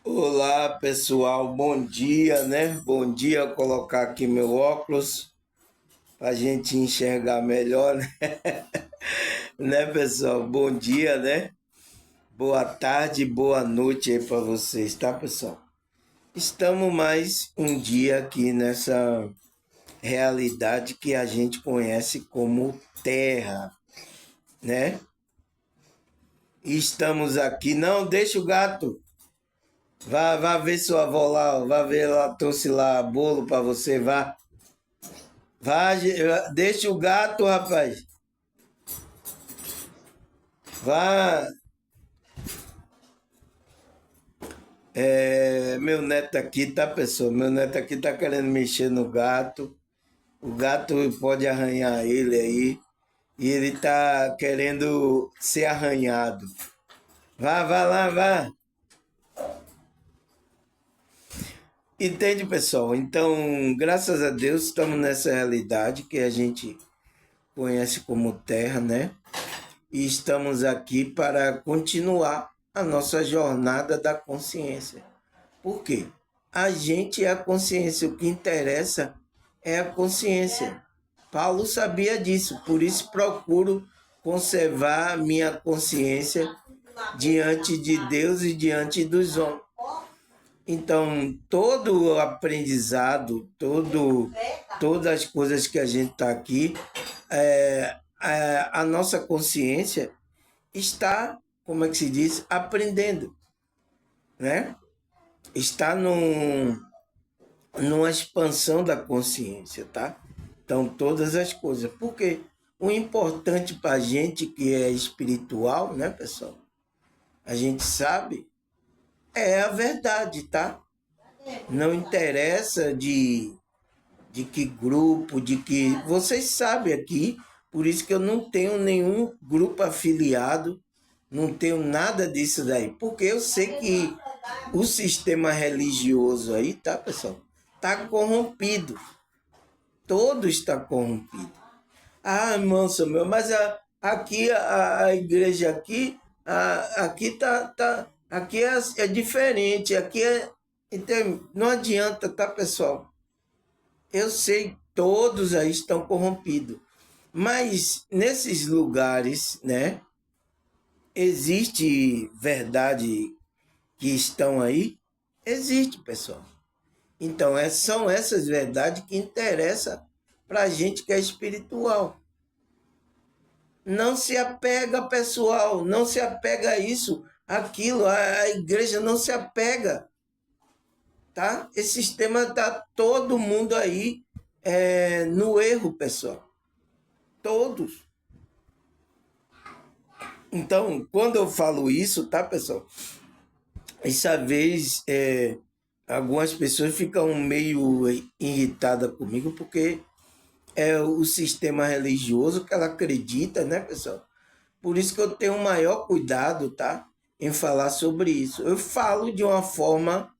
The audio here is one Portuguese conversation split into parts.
Olá pessoal, bom dia, né? Bom dia, colocar aqui meu óculos para a gente enxergar melhor, né? Né, pessoal? Bom dia, né? Boa tarde, boa noite aí para vocês, tá, pessoal? Estamos mais um dia aqui nessa realidade que a gente conhece como Terra, né? E estamos aqui, não, deixa o gato. Vá ver sua avó lá, vá ver, ela trouxe lá bolo para você, vá. Vá, deixa o gato, rapaz. Vá. Meu neto aqui, tá, pessoal? Meu neto aqui tá querendo mexer no gato. O gato pode arranhar ele aí. E ele tá querendo ser arranhado. Vá lá, vá. Entende, pessoal? Então, graças a Deus, estamos nessa realidade que a gente conhece como Terra, né? E estamos aqui para continuar a nossa jornada da consciência. Por quê? A gente é a consciência, o que interessa é a consciência. Paulo sabia disso, por isso procuro conservar a minha consciência diante de Deus e diante dos homens. Então, todo o aprendizado, todas as coisas que a gente está aqui, a nossa consciência está, como é que se diz, aprendendo, né? Está numa expansão da consciência, tá? Então, todas as coisas. Porque o importante para a gente que é espiritual, né, pessoal? A gente sabe, é a verdade, tá? Não interessa de que grupo, de que. Vocês sabem aqui, por isso que eu não tenho nenhum grupo afiliado, não tenho nada disso daí. Porque eu sei que o sistema religioso aí, tá, pessoal? Está corrompido. Todo está corrompido. Ah, irmão Samuel, mas aqui a igreja aqui, aqui aqui é diferente, aqui é, então, não adianta, tá, pessoal? Eu sei, todos aí estão corrompidos. Mas nesses lugares, né, existe verdade que estão aí? Existe, pessoal. Então, são essas verdades que interessam para a gente que é espiritual. Não se apega, pessoal, não se apega a isso, aquilo, a igreja não se apega, tá? Esse sistema tá todo mundo aí no erro, pessoal. Todos. Então, quando eu falo isso, tá, pessoal? Essa vez, algumas pessoas ficam meio irritadas comigo porque é o sistema religioso que ela acredita, né, pessoal? Por isso que eu tenho o maior cuidado, tá? Em falar sobre isso. Eu falo de uma forma,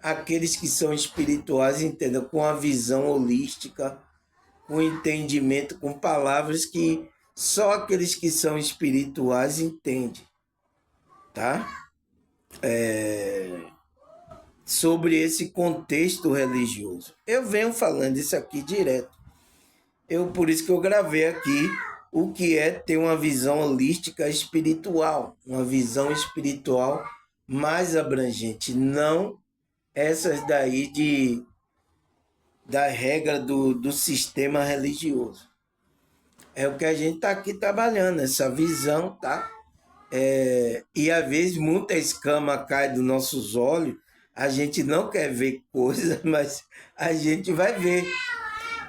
aqueles que são espirituais entendam, com a visão holística, com entendimento, com palavras que só aqueles que são espirituais entendem, tá? Sobre esse contexto religioso. Eu venho falando isso aqui direto. Por isso que eu gravei aqui o que é ter uma visão holística espiritual, uma visão espiritual mais abrangente, não essas daí da regra do sistema religioso. É o que a gente está aqui trabalhando, essa visão, tá? E às vezes muita escama cai dos nossos olhos, a gente não quer ver coisas, mas a gente vai ver.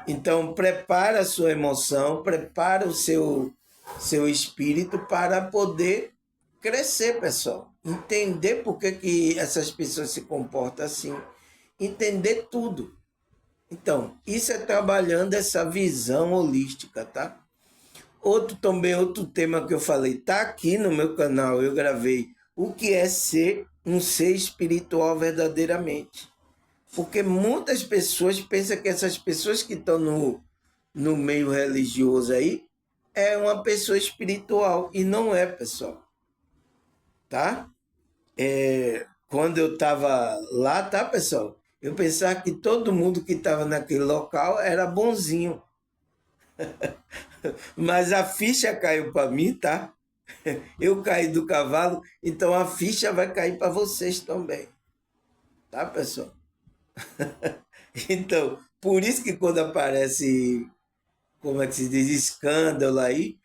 Então, prepara a sua emoção, prepara o seu espírito para poder crescer, pessoal. Entender por que essas pessoas se comportam assim. Entender tudo. Então, isso é trabalhando essa visão holística, tá? Outro tema que eu falei, tá aqui no meu canal, eu gravei o que é ser um ser espiritual verdadeiramente. Porque muitas pessoas pensam que essas pessoas que estão no meio religioso aí é uma pessoa espiritual. E não é, pessoal. Tá? quando eu estava lá, tá, pessoal? Eu pensava que todo mundo que estava naquele local era bonzinho. Mas a ficha caiu para mim, tá? Eu caí do cavalo, então a ficha vai cair para vocês também, tá, pessoal? Então, por isso que quando aparece, como é que se diz, escândalo aí,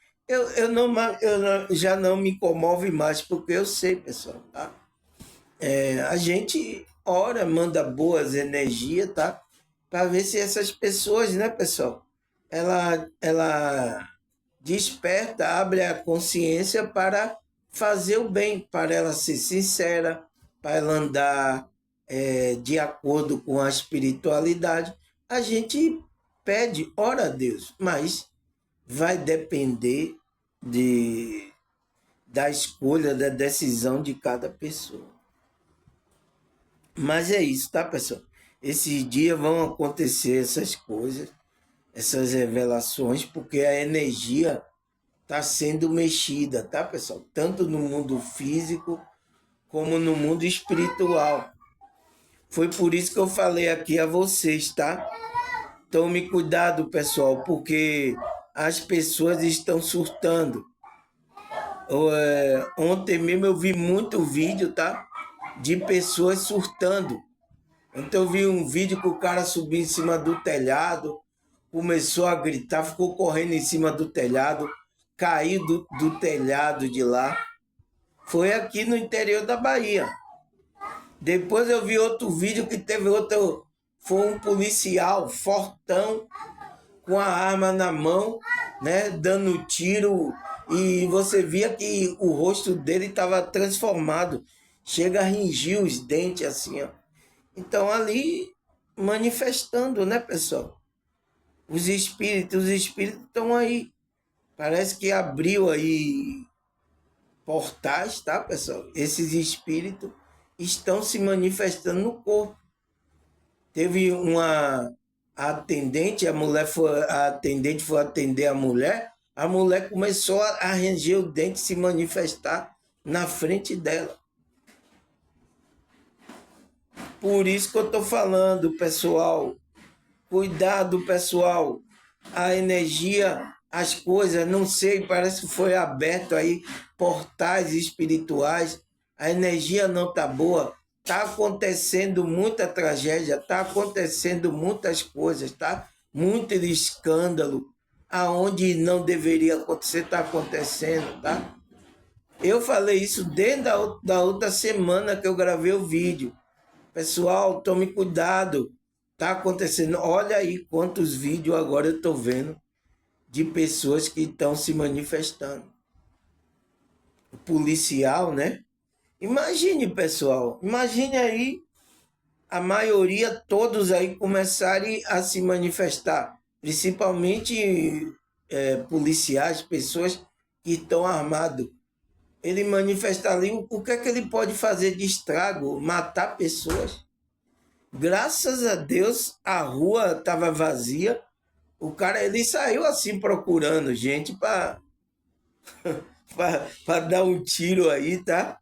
já não me comove mais, porque eu sei, pessoal, tá? A gente ora, manda boas energias, tá? Para ver se essas pessoas, né, pessoal, ela desperta, abre a consciência para fazer o bem, para ela ser sincera, para ela andar de acordo com a espiritualidade. A gente pede, ora a Deus, mas vai depender de, da escolha, da decisão de cada pessoa. Mas é isso, tá, pessoal? Esses dias vão acontecer essas coisas, essas revelações, porque a energia está sendo mexida, tá, pessoal? Tanto no mundo físico como no mundo espiritual. Foi por isso que eu falei aqui a vocês, tá? Tome cuidado, pessoal, porque as pessoas estão surtando. Ontem mesmo eu vi muito vídeo, tá? De pessoas surtando. Então eu vi um vídeo que o cara subiu em cima do telhado, começou a gritar, ficou correndo em cima do telhado, caiu do telhado de lá. Foi aqui no interior da Bahia. Depois eu vi outro vídeo que teve outro. Foi um policial fortão, com a arma na mão, né, dando tiro. E você via que o rosto dele estava transformado. Chega a ringir os dentes assim, ó. Então ali manifestando, né, pessoal? Os espíritos estão aí. Parece que abriu aí portais, tá, pessoal? Esses espíritos estão se manifestando no corpo. Teve uma atendente, a atendente foi atender a mulher começou a ranger o dente, se manifestar na frente dela. Por isso que eu estou falando, pessoal, cuidado, pessoal, a energia, as coisas, não sei, parece que foi aberto aí portais espirituais, a energia não está boa, está acontecendo muita tragédia, está acontecendo muitas coisas, tá? Muito escândalo, aonde não deveria acontecer, está acontecendo, tá? Eu falei isso desde da outra semana que eu gravei o vídeo. Pessoal, tome cuidado, tá acontecendo. Olha aí quantos vídeos agora eu estou vendo de pessoas que estão se manifestando. O policial, né? Imagine, pessoal, imagine aí a maioria, todos aí começarem a se manifestar, principalmente policiais, pessoas que estão armados. Ele manifesta ali, o que é que ele pode fazer de estrago? Matar pessoas? Graças a Deus a rua estava vazia. O cara ele saiu assim procurando gente para dar um tiro aí, tá?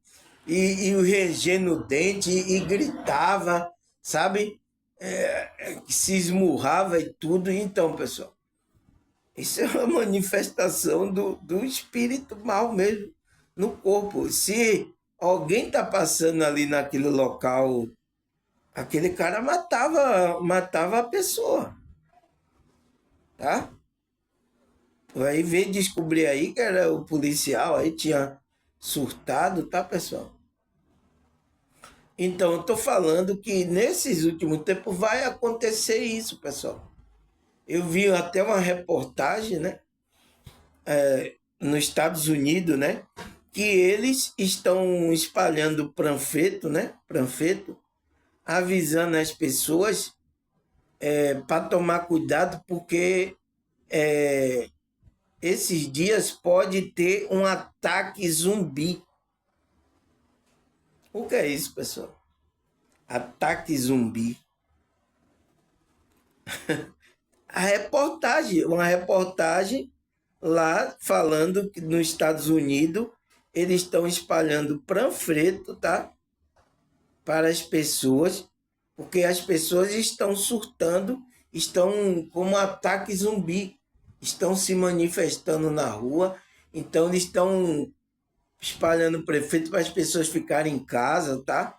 E o regendo o dente e gritava, sabe? Se esmurrava e tudo. Então, pessoal, isso é uma manifestação do espírito mal mesmo no corpo. Se alguém tá passando ali naquele local, aquele cara matava a pessoa, tá? Aí veio descobrir aí que era o policial, aí tinha surtado, tá, pessoal? Então, eu tô falando que nesses últimos tempos vai acontecer isso, pessoal. Eu vi até uma reportagem, né, nos Estados Unidos, né, que eles estão espalhando panfleto, né, panfleto, avisando as pessoas para tomar cuidado, porque esses dias pode ter um ataque zumbi. O que é isso, pessoal? Ataque zumbi. Uma reportagem lá falando que nos Estados Unidos eles estão espalhando panfleto, tá? para as pessoas, porque as pessoas estão surtando, estão como ataque zumbi, estão se manifestando na rua, então eles estão espalhando o prefeito para as pessoas ficarem em casa, tá?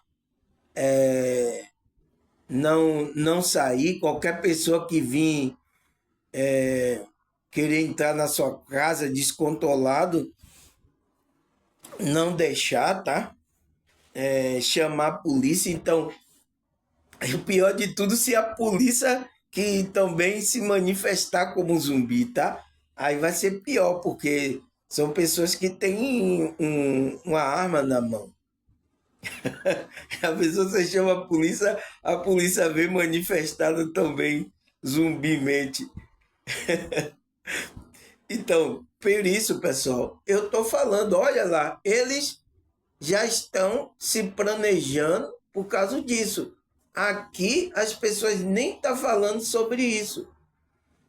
Não sair, qualquer pessoa que vir querer entrar na sua casa descontrolado, não deixar, tá? Chamar a polícia. Então, o pior de tudo, se a polícia que também se manifestar como zumbi, tá? Aí vai ser pior, porque são pessoas que têm uma arma na mão. A pessoa você chama a polícia vem manifestado também zumbimente. Então, por isso, pessoal, eu tô falando, olha lá, eles já estão se planejando por causa disso. Aqui as pessoas nem estão falando sobre isso.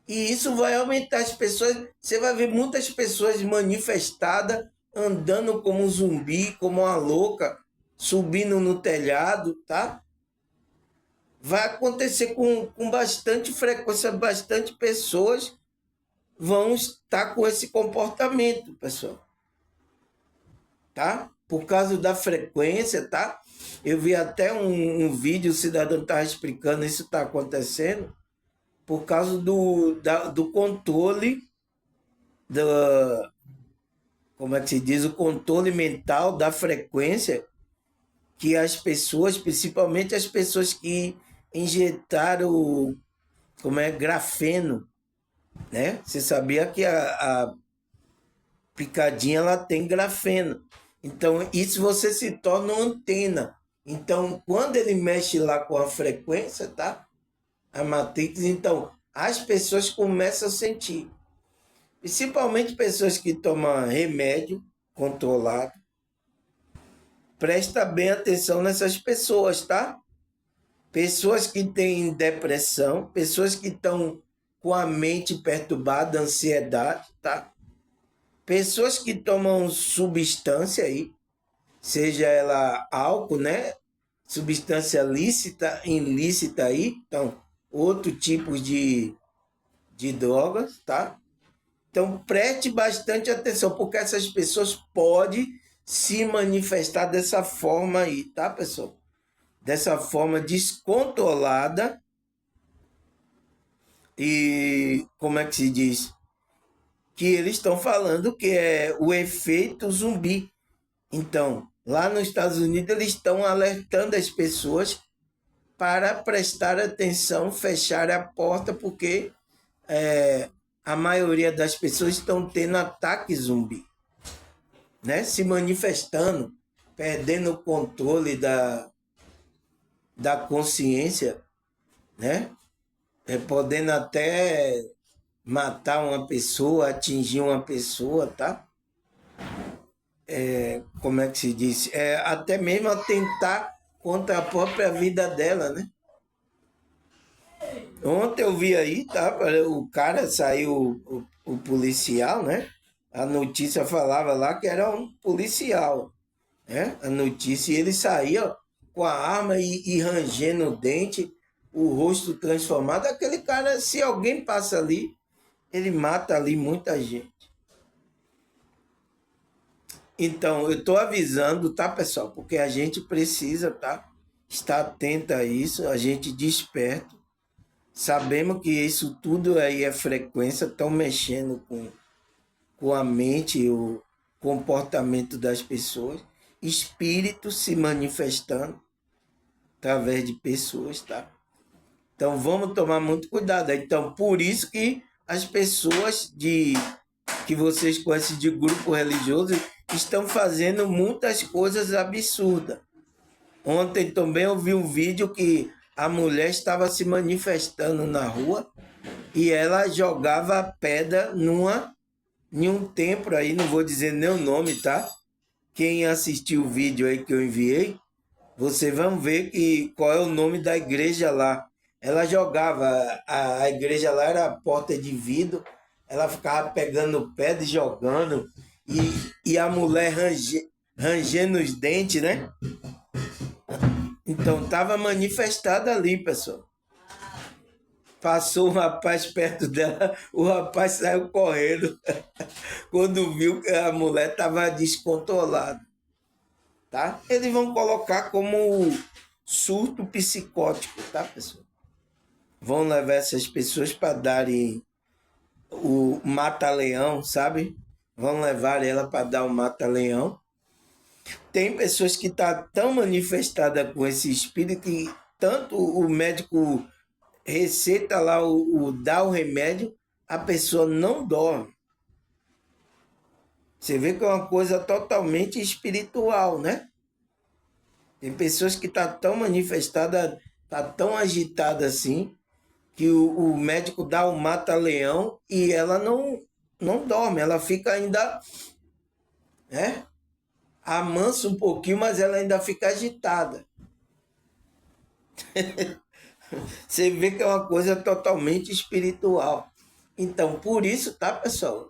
E isso vai aumentar as pessoas. Você vai ver muitas pessoas manifestadas, andando como um zumbi, como uma louca, subindo no telhado, tá? Vai acontecer com bastante frequência, bastante pessoas vão estar com esse comportamento, pessoal. Tá? Por causa da frequência, tá? Eu vi até um vídeo, o cidadão estava explicando isso está acontecendo por causa do controle da, como é que se diz, o controle mental da frequência que as pessoas, principalmente as pessoas que injetaram, como é, grafeno, né? Você sabia que a picadinha ela tem grafeno. Então, isso você se torna uma antena. Então, quando ele mexe lá com a frequência, tá? A matrix, então, as pessoas começam a sentir. Principalmente pessoas que tomam remédio controlado. Presta bem atenção nessas pessoas, tá? Pessoas que têm depressão, pessoas que estão com a mente perturbada, ansiedade, tá? Pessoas que tomam substância aí, seja ela álcool, né? Substância lícita, ilícita aí, então, outro tipo de drogas, tá? Então, preste bastante atenção, porque essas pessoas podem se manifestar dessa forma aí, tá, pessoal? Dessa forma descontrolada e, como é que se diz? Que eles estão falando que é o efeito zumbi. Então, lá nos Estados Unidos, eles estão alertando as pessoas para prestar atenção, fechar a porta, porque a maioria das pessoas estão tendo ataque zumbi, né? Se manifestando, perdendo o controle da consciência, né? Podendo até matar uma pessoa, atingir uma pessoa, tá? Como é que se diz? Até mesmo atentar contra a própria vida dela, né? Ontem eu vi aí, tá? O cara saiu, o policial, né? A notícia falava lá que era um policial, né? A notícia, e ele saía com a arma e rangendo o dente, o rosto transformado. Aquele cara, se alguém passa ali, ele mata ali muita gente. Então, eu estou avisando, tá, pessoal? Porque a gente precisa, tá? Estar atento a isso, a gente desperto. Sabemos que isso tudo aí é frequência, estão mexendo com a mente, o comportamento das pessoas, espíritos se manifestando através de pessoas, tá? Então vamos tomar muito cuidado. Então, por isso que as pessoas que vocês conhecem de grupo religioso estão fazendo muitas coisas absurdas. Ontem também eu vi um vídeo que a mulher estava se manifestando na rua e ela jogava pedra em um templo aí, não vou dizer nem o nome, tá? Quem assistiu o vídeo aí que eu enviei, vocês vão ver qual é o nome da igreja lá. Ela jogava, a igreja lá era a porta de vidro, ela ficava pegando pedra e jogando, e a mulher rangendo os dentes, né? Então, estava manifestado ali, pessoal. Passou um rapaz perto dela, o rapaz saiu correndo quando viu que a mulher estava descontrolada, tá? Eles vão colocar como surto psicótico, tá, pessoal? Vão levar essas pessoas para darem o mata-leão, sabe? Vão levar ela para dar o mata-leão. Tem pessoas que estão tão manifestadas com esse espírito que tanto o médico receita lá dá o remédio, a pessoa não dorme. Você vê que é uma coisa totalmente espiritual, né? Tem pessoas que estão tão manifestadas, tá tão agitada assim, que o médico dá o mata-leão e ela não dorme, ela fica ainda, né? Amansa um pouquinho, mas ela ainda fica agitada. Você vê que é uma coisa totalmente espiritual. Então, por isso, tá, pessoal?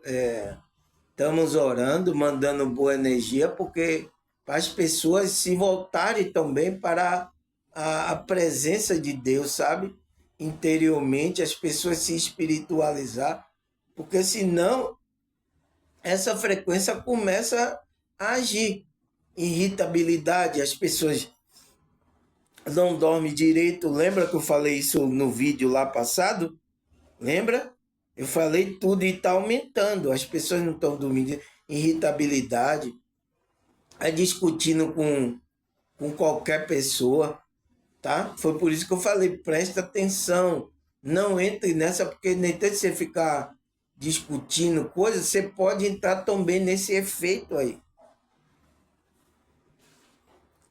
Estamos orando, mandando boa energia, porque para as pessoas se voltarem também para a presença de Deus, sabe? Interiormente, as pessoas se espiritualizar, porque senão essa frequência começa a agir. Irritabilidade, as pessoas não dormem direito. Lembra que eu falei isso no vídeo lá passado? Lembra? Eu falei tudo e está aumentando. As pessoas não estão dormindo. Irritabilidade. É discutindo com qualquer pessoa, tá? Foi por isso que eu falei, presta atenção. Não entre nessa, porque nem tanto você ficar discutindo coisas, você pode entrar também nesse efeito aí.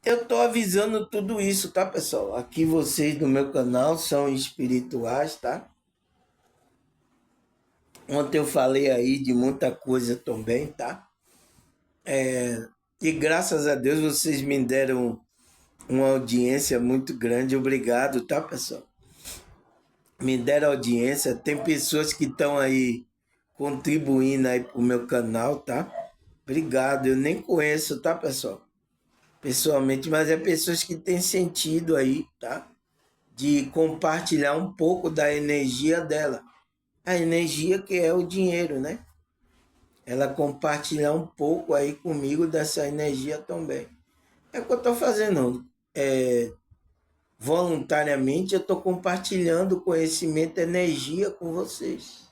Eu estou avisando tudo isso, tá, pessoal? Aqui vocês do meu canal são espirituais, tá? Ontem eu falei aí de muita coisa também, tá? E graças a Deus vocês me deram uma audiência muito grande. Obrigado, tá, pessoal? Me deram audiência. Tem pessoas que estão aí contribuindo aí pro meu canal, tá? Obrigado. Eu nem conheço, tá, pessoal? Pessoalmente, mas é pessoas que têm sentido aí, tá? De compartilhar um pouco da energia dela. A energia que é o dinheiro, né? Ela compartilhar um pouco aí comigo dessa energia também. É o que eu estou fazendo. Voluntariamente eu estou compartilhando conhecimento, energia com vocês.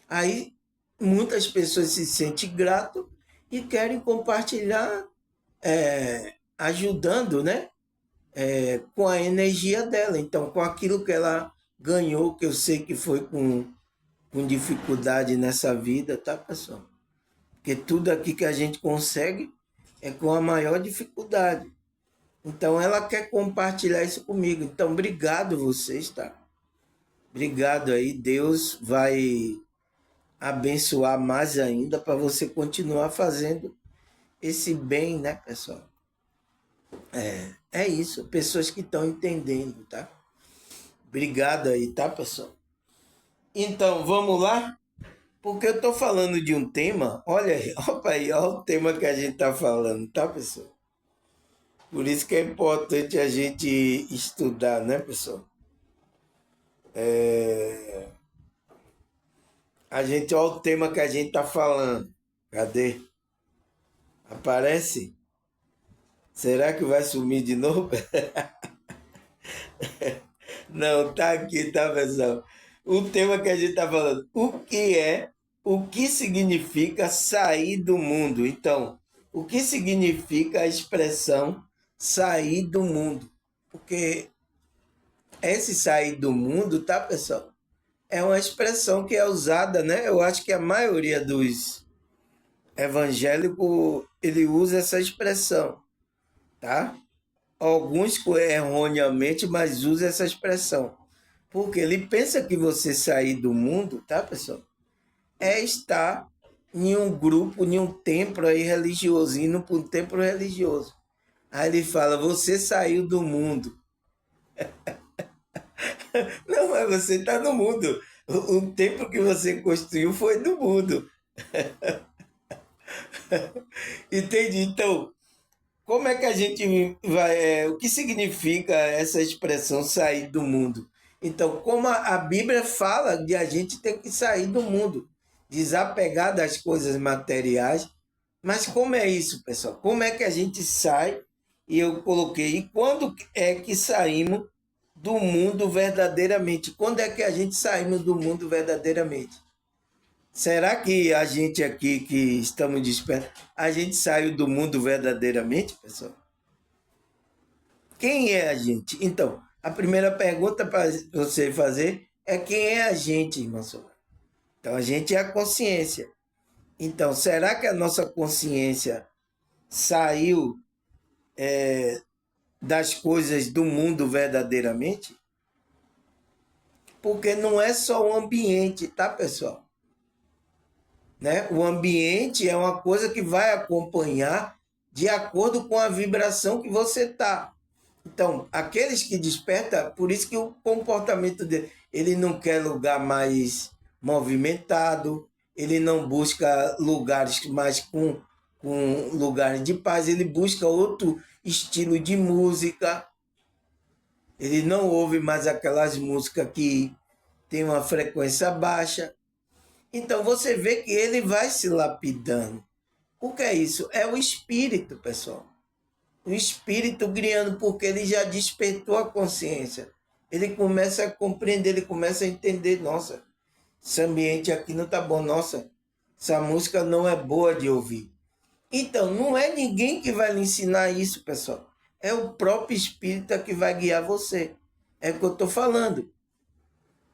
Aí muitas pessoas se sentem grato e querem compartilhar, ajudando, né? Com a energia dela. Então, com aquilo que ela ganhou, que eu sei que foi com dificuldade nessa vida, tá, pessoal? Porque tudo aqui que a gente consegue é com a maior dificuldade. Então ela quer compartilhar isso comigo. Então, obrigado vocês, tá? Obrigado aí. Deus vai abençoar mais ainda para você continuar fazendo esse bem, né, pessoal? É isso. Pessoas que estão entendendo, tá? Obrigado aí, tá, pessoal? Então, vamos lá? Porque eu tô falando de um tema, olha aí, opa aí, olha o tema que a gente tá falando, tá, pessoal? Por isso que é importante a gente estudar, né, pessoal? A gente, olha o tema que a gente tá falando. Cadê? Aparece? Será que vai sumir de novo? Não, tá aqui, tá, pessoal? O tema que a gente tá falando. O que significa sair do mundo? Então, o que significa a expressão sair do mundo? Porque esse sair do mundo, tá, pessoal? É uma expressão que é usada, né? Eu acho que a maioria dos evangélicos, ele usa essa expressão, tá? Alguns erroneamente, mas usa essa expressão. Porque ele pensa que você sair do mundo, tá, pessoal? É estar em um grupo, em um templo aí religioso, indo para um templo religioso. Aí ele fala, você saiu do mundo. Não, mas você está no mundo. O templo que você construiu foi do mundo. Entendi. Então, como é que a gente vai. O que significa essa expressão sair do mundo? Então, como a Bíblia fala de a gente ter que sair do mundo, desapegar das coisas materiais. Mas como é isso, pessoal? Como é que a gente sai? E eu coloquei, e quando é que saímos do mundo verdadeiramente? Quando é que a gente saímos do mundo verdadeiramente? Será que a gente aqui que estamos despertos, a gente saiu do mundo verdadeiramente, pessoal? Quem é a gente? Então, a primeira pergunta para você fazer é quem é a gente, irmão Solar? Então, a gente é a consciência. Então, será que a nossa consciência saiu das coisas do mundo verdadeiramente? Porque não é só o ambiente, tá, pessoal? Né? O ambiente é uma coisa que vai acompanhar de acordo com a vibração que você tá. Então, aqueles que despertam, por isso que o comportamento dele, ele não quer lugar mais movimentado, ele não busca lugares mais com lugares de paz, ele busca outro estilo de música, ele não ouve mais aquelas músicas que tem uma frequência baixa. Então você vê que ele vai se lapidando. O que é isso? É o espírito, pessoal. O espírito criando, porque ele já despertou a consciência. Ele começa a compreender, ele começa a entender, nossa, esse ambiente aqui não tá bom, nossa, essa música não é boa de ouvir. Então, não é ninguém que vai lhe ensinar isso, pessoal. É o próprio espírito que vai guiar você. É o que eu estou falando.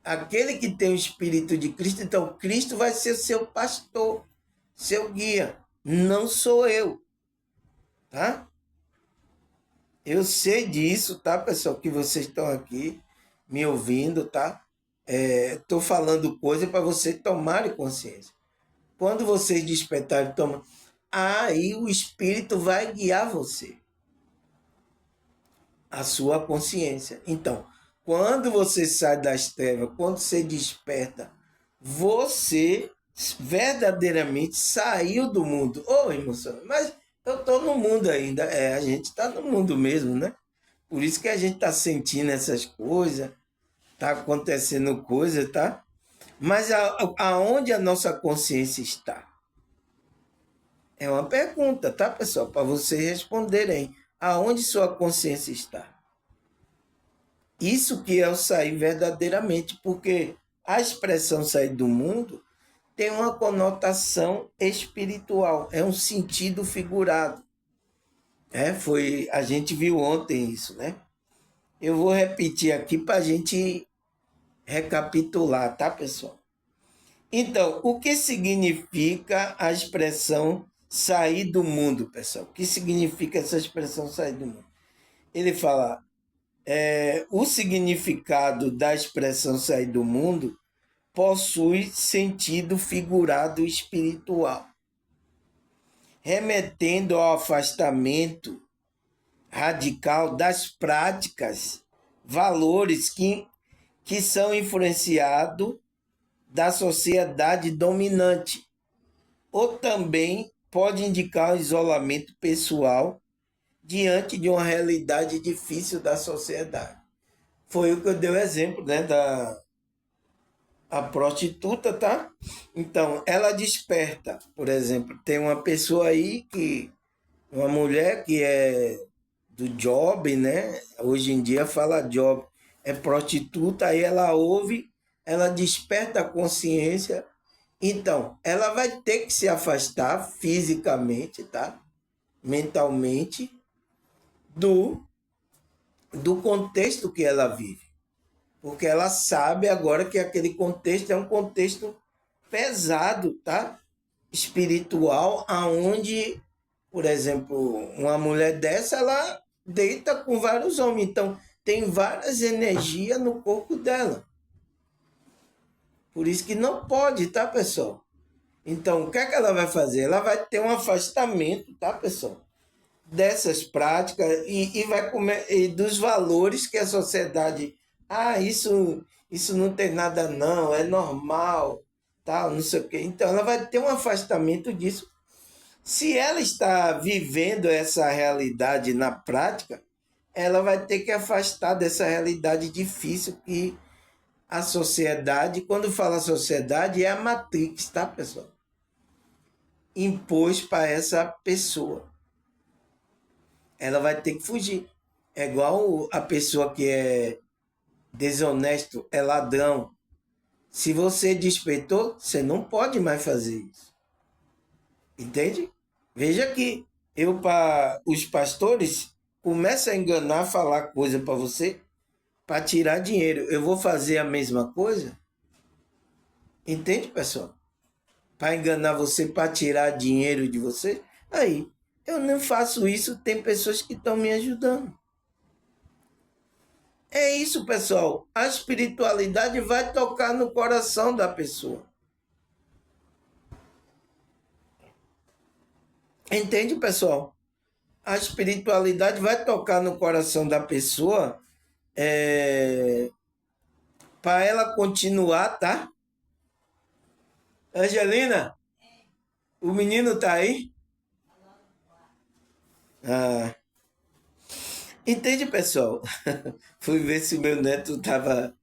Aquele que tem o espírito de Cristo, então Cristo vai ser seu pastor, seu guia. Não sou eu, tá? Eu sei disso, tá, pessoal? Que vocês estão aqui me ouvindo, tá? Estou falando coisa para vocês tomarem consciência. Quando vocês despertarem, tomam. Aí o Espírito vai guiar você, a sua consciência. Então, quando você sai das trevas, quando você desperta, você verdadeiramente saiu do mundo. Ô, irmão, mas eu estou no mundo ainda. A gente está no mundo mesmo, né? Por isso que a gente está sentindo essas coisas, está acontecendo coisa, tá? Mas aonde a nossa consciência está? É uma pergunta, tá, pessoal? Para vocês responderem. Aonde sua consciência está? Isso que é o sair verdadeiramente, porque a expressão sair do mundo tem uma conotação espiritual, é um sentido figurado. A gente viu ontem isso, né? Eu vou repetir aqui para a gente recapitular, tá, pessoal? Então, o que significa a expressão sair do mundo, pessoal? O que significa essa expressão sair do mundo? Ele fala, o significado da expressão sair do mundo possui sentido figurado espiritual, remetendo ao afastamento radical das práticas, valores que são influenciados da sociedade dominante, ou também pode indicar o isolamento pessoal diante de uma realidade difícil da sociedade. Foi o que eu dei o exemplo, né, a prostituta, tá? Então, ela desperta, por exemplo, tem uma pessoa aí uma mulher que é do job, né? Hoje em dia fala job, é prostituta, aí ela ouve, ela desperta a consciência. Então, ela vai ter que se afastar fisicamente, tá? Mentalmente, do, do contexto que ela vive. Porque ela sabe agora que aquele contexto é um contexto pesado, tá? Espiritual, aonde, por exemplo, uma mulher dessa, ela deita com vários homens. Então, tem várias energias no corpo dela. Por isso que não pode, tá, pessoal? Então, o que é que ela vai fazer? Ela vai ter um afastamento, tá, pessoal? Dessas práticas e vai comer e dos valores que a sociedade. Isso não tem nada, não, é normal, tal, não sei o quê. Então, ela vai ter um afastamento disso Se ela está vivendo essa realidade na prática, ela vai ter que afastar dessa realidade difícil que a sociedade, quando fala sociedade, é a Matrix, tá, pessoal? Impôs para essa pessoa. Ela vai ter que fugir. É igual a pessoa que é desonesto, é ladrão. Se você despertou, você não pode mais fazer isso. Entende? Veja que eu, para os pastores, começo a enganar, falar coisa para você, para tirar dinheiro. Eu vou fazer a mesma coisa? Entende, pessoal? Para enganar você, para tirar dinheiro de você? Aí, eu não faço isso, tem pessoas que estão me ajudando. É isso, pessoal. A espiritualidade vai tocar no coração da pessoa. Entende, pessoal? A espiritualidade vai tocar no coração da pessoa para ela continuar, tá? Angelina, o menino tá aí? Ah, entende, pessoal? Fui ver se o meu neto tava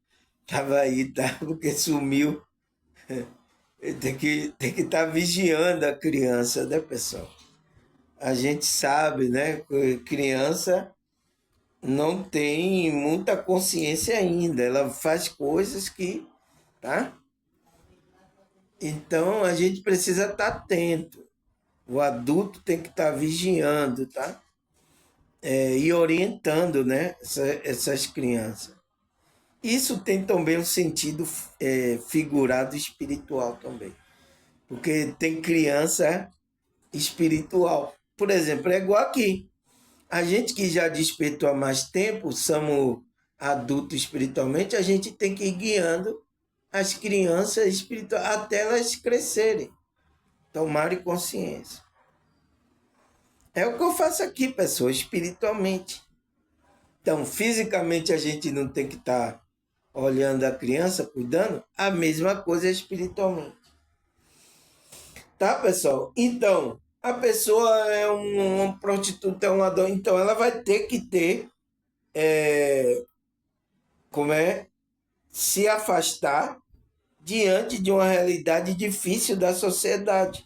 aí, tá? Porque sumiu. Ele tem que estar vigiando a criança, né, pessoal? A gente sabe, né? Que criança não tem muita consciência ainda. Ela faz coisas que, tá? Então a gente precisa estar atento. O adulto tem que estar vigiando, tá? E orientando, né? Essas crianças. Isso tem também um sentido figurado espiritual também. Porque tem criança espiritual. Por exemplo, é igual aqui. A gente que já despertou há mais tempo, somos adultos espiritualmente, a gente tem que ir guiando as crianças espirituais até elas crescerem, tomarem consciência. É o que eu faço aqui, pessoal, espiritualmente. Então, fisicamente a gente não tem que estar olhando a criança, cuidando, a mesma coisa é espiritualmente. Tá, pessoal? Então, a pessoa é um prostituta, é um ladrão, então ela vai ter que ter, como é, se afastar diante de uma realidade difícil da sociedade.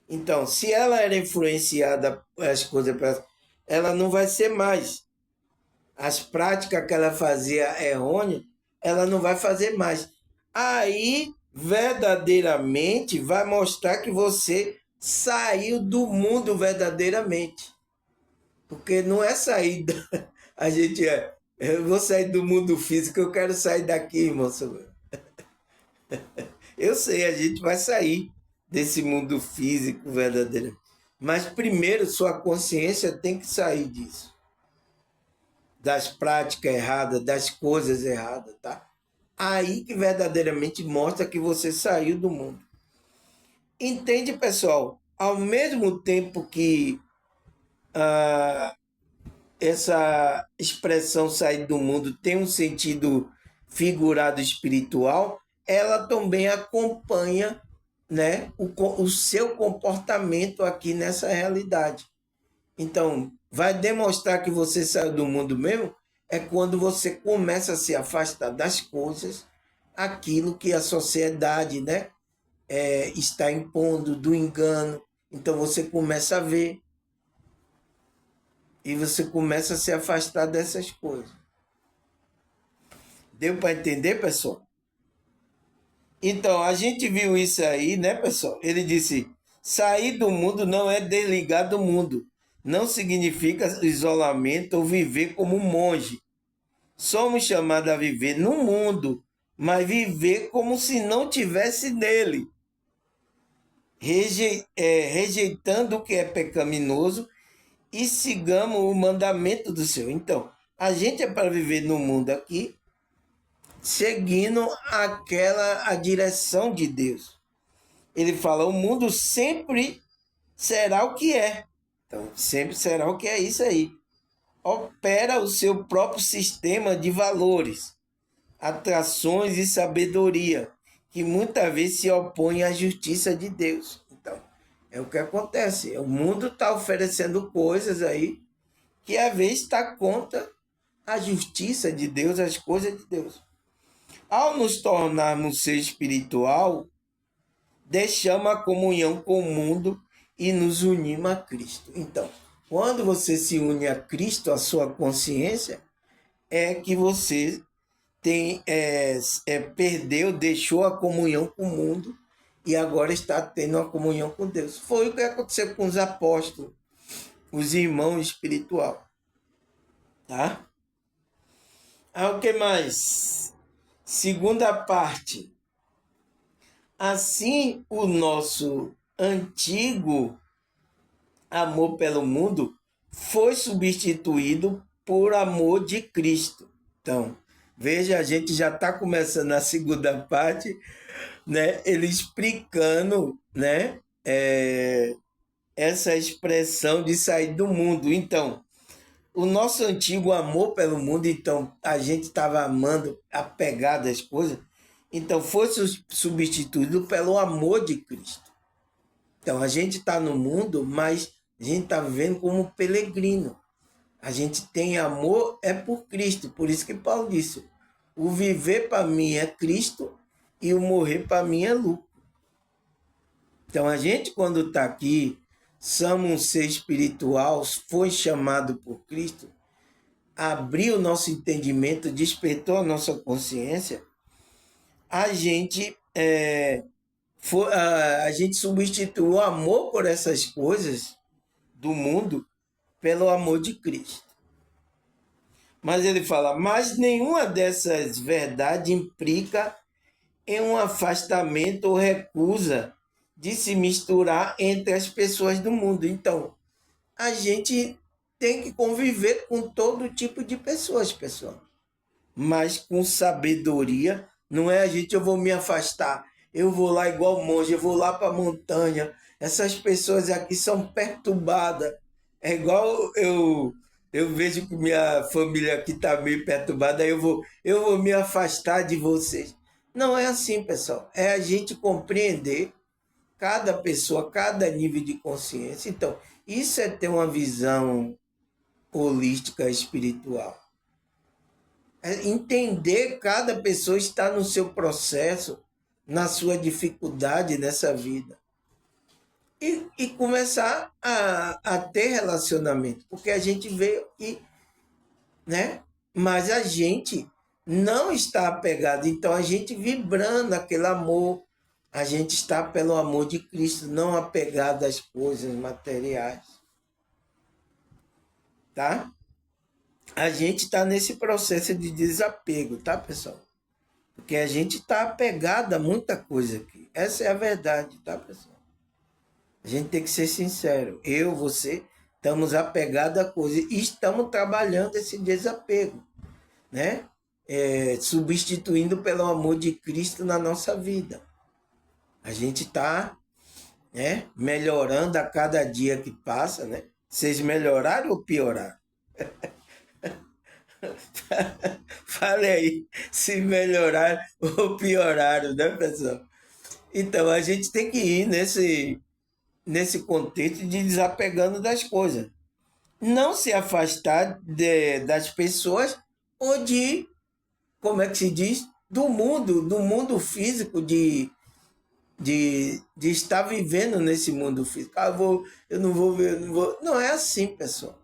Então, se ela era influenciada as coisas para ela não vai ser mais. As práticas que ela fazia errôneas, ela não vai fazer mais. Aí, verdadeiramente, vai mostrar que você saiu do mundo verdadeiramente. Porque não é saída. A gente é. Eu vou sair do mundo físico, eu quero sair daqui, irmão. Eu sei, a gente vai sair desse mundo físico verdadeiro. Mas primeiro sua consciência tem que sair disso. Das práticas erradas, das coisas erradas, tá? Aí que verdadeiramente mostra que você saiu do mundo. Entende, pessoal? Ao mesmo tempo que essa expressão sair do mundo tem um sentido figurado espiritual, ela também acompanha, né, o seu comportamento aqui nessa realidade. Então, vai demonstrar que você saiu do mundo mesmo é quando você começa a se afastar das coisas, aquilo que a sociedade, né, está impondo, do engano. Então você começa a ver e você começa a se afastar dessas coisas. Deu para entender, pessoal? Então, a gente viu isso aí, né, pessoal? Ele disse: sair do mundo não é desligar do mundo. Não significa isolamento ou viver como um monge. Somos chamados a viver no mundo, mas viver como se não tivesse nele. Rejeitando o que é pecaminoso e sigamos o mandamento do Senhor. Então, a gente é para viver no mundo aqui, seguindo a direção de Deus. Ele fala: o mundo sempre será o que é. Então, sempre será o que é isso aí. Opera o seu próprio sistema de valores, atrações e sabedoria, que muitas vezes se opõem à justiça de Deus. Então, É o que acontece. O mundo está oferecendo coisas aí que às vezes está contra a justiça de Deus, as coisas de Deus. Ao nos tornarmos ser espiritual, deixamos a comunhão com o mundo e nos unimos a Cristo. Então, quando você se une a Cristo, a sua consciência, é que você perdeu, deixou a comunhão com o mundo e agora está tendo uma comunhão com Deus. Foi o que aconteceu com os apóstolos, os irmãos espiritual, tá? O que mais? Segunda parte. Assim, o nosso antigo amor pelo mundo foi substituído por amor de Cristo. Então, veja, a gente já está começando a segunda parte, né? Ele explicando, né? Essa expressão de sair do mundo. Então, o nosso antigo amor pelo mundo, então, a gente estava amando, apegado às coisas, então foi substituído pelo amor de Cristo. Então, a gente está no mundo, mas a gente está vivendo como peregrino. A gente tem amor é por Cristo. Por isso que Paulo disse, o viver para mim é Cristo e o morrer para mim é lucro. Então, a gente, quando está aqui, somos um ser espiritual, foi chamado por Cristo, abriu o nosso entendimento, despertou a nossa consciência, a gente a gente substituiu o amor por essas coisas do mundo pelo amor de Cristo. Mas ele fala, mas nenhuma dessas verdades implica em um afastamento ou recusa de se misturar entre as pessoas do mundo. Então, a gente tem que conviver com todo tipo de pessoas, pessoal. Mas com sabedoria, não é eu vou me afastar, eu vou lá igual monge, eu vou lá para a montanha. Essas pessoas aqui são perturbadas. É igual eu vejo que minha família aqui está meio perturbada, aí eu vou me afastar de vocês. Não é assim, pessoal. É a gente compreender cada pessoa, cada nível de consciência. Então, isso é ter uma visão holística espiritual. É entender cada pessoa está no seu processo, na sua dificuldade nessa vida. E começar a ter relacionamento. Porque a gente veio aqui, né? Mas a gente não está apegado. Então a gente vibrando aquele amor. A gente está pelo amor de Cristo, não apegado às coisas materiais. Tá? A gente está nesse processo de desapego, tá, pessoal? Porque a gente está apegado a muita coisa aqui. Essa é a verdade, tá, pessoal? A gente tem que ser sincero. Eu, você, estamos apegados a coisa e estamos trabalhando esse desapego, né? Substituindo pelo amor de Cristo na nossa vida. A gente está, né, melhorando a cada dia que passa, né? Vocês melhoraram ou pioraram? Fale aí se melhoraram ou pioraram, né, pessoal? Então, a gente tem que ir nesse contexto de desapegando das coisas. Não se afastar das pessoas ou de, como é que se diz? Do mundo físico, de estar vivendo nesse mundo físico. Eu não vou ver, eu não vou. Não é assim, pessoal.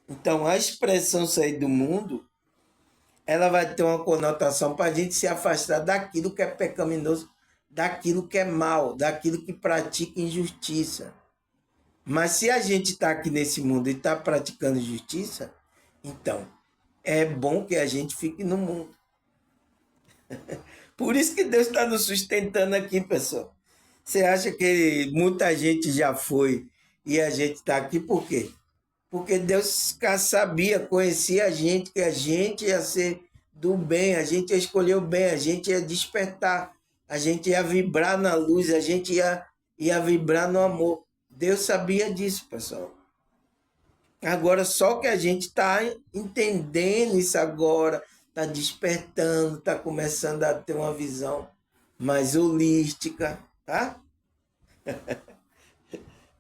Então, a expressão sair do mundo, ela vai ter uma conotação para a gente se afastar daquilo que é pecaminoso, daquilo que é mal, daquilo que pratica injustiça. Mas se a gente está aqui nesse mundo e está praticando justiça, então é bom que a gente fique no mundo. Por isso que Deus está nos sustentando aqui, pessoal. Você acha que muita gente já foi e a gente está aqui por quê? Porque Deus sabia, conhecia a gente, que a gente ia ser do bem, a gente ia escolher o bem, a gente ia despertar, a gente ia vibrar na luz, a gente ia vibrar no amor. Deus sabia disso, pessoal. Agora, só que a gente está entendendo isso agora, está despertando, está começando a ter uma visão mais holística, tá?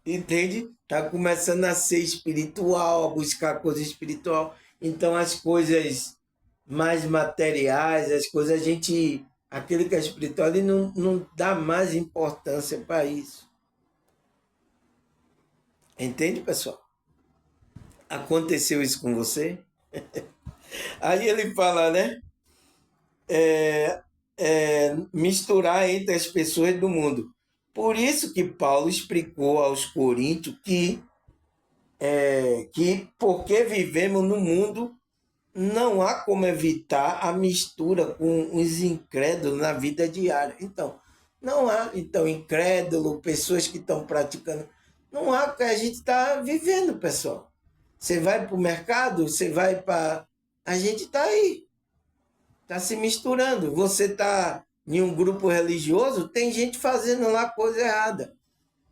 Entende? Tá começando a ser espiritual, a buscar coisa espiritual. Então as coisas mais materiais, as coisas a gente, aquele que é espiritual, ele não dá mais importância para isso. Entende, pessoal? Aconteceu isso com você? Aí ele fala, né? Misturar entre as pessoas do mundo. Por isso que Paulo explicou aos Coríntios que porque vivemos no mundo, não há como evitar a mistura com os incrédulos na vida diária. Então, não há. Então, incrédulo, pessoas que estão praticando. Não há, que a gente está vivendo, pessoal. Você vai para o mercado, você vai para. A gente está aí, está se misturando. Você está em um grupo religioso, tem gente fazendo lá coisa errada.